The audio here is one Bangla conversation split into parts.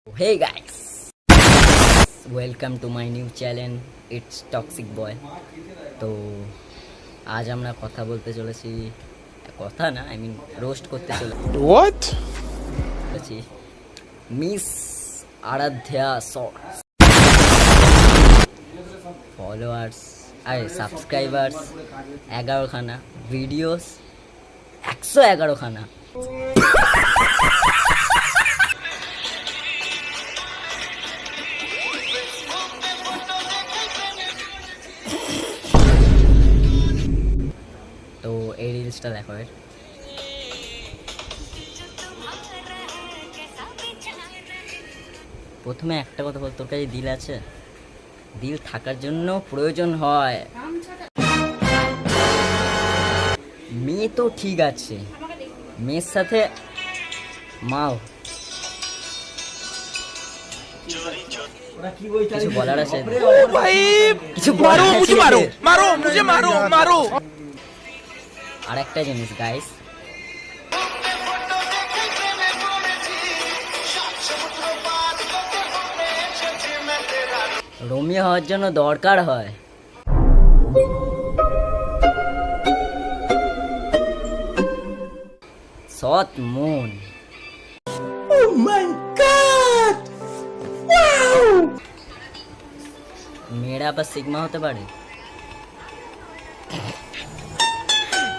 Hey guys, welcome to my new channel. It's Toxic Boy. তো আজ আমরা কথা বলতে চলেছি, কথা না আই মিন রোস্ট করতে চলেছি মিস আরাধ্যা ফলোয়ার্স আর সাবস্ক্রাইবার্স 11খানা, ভিডিওস 111খানা। তো এই রিলসটা দেখো। এর প্রথমে একটা কথা বল, তোর কাছে দিল আছে? দিল থাকার জন্য প্রয়োজন হয় মেয়ে, তো ঠিক আছে, মেয়ের সাথে মাও। কিছু বলার আছে? কিছু মারো। আর একটা জিনিস গাইস, রোমিও হওয়ার জন্য দরকার হয় সৎ মন। মেয়েরা আবার সিগমা হতে পারে।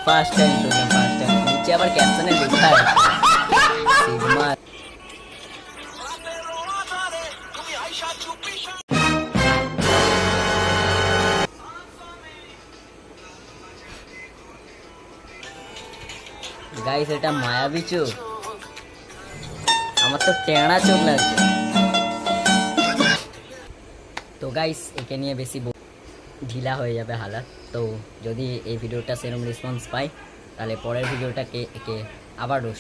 ফার্স্ট টাইম নিচে আবার ক্যাপশনে লেখা আছে সিগমা। গাইস এটা মায়াবী চোখ, আমার তো টেঁড়া চোখ লাগছে। তো গাইস একে নিয়ে বেশি ঢিলা হয়ে যাবে হালাত। তো যদি এই ভিডিওটা সেরকম রেসপন্স পাই, তাহলে পরের ভিডিওটাকে একে আবার রোস্ট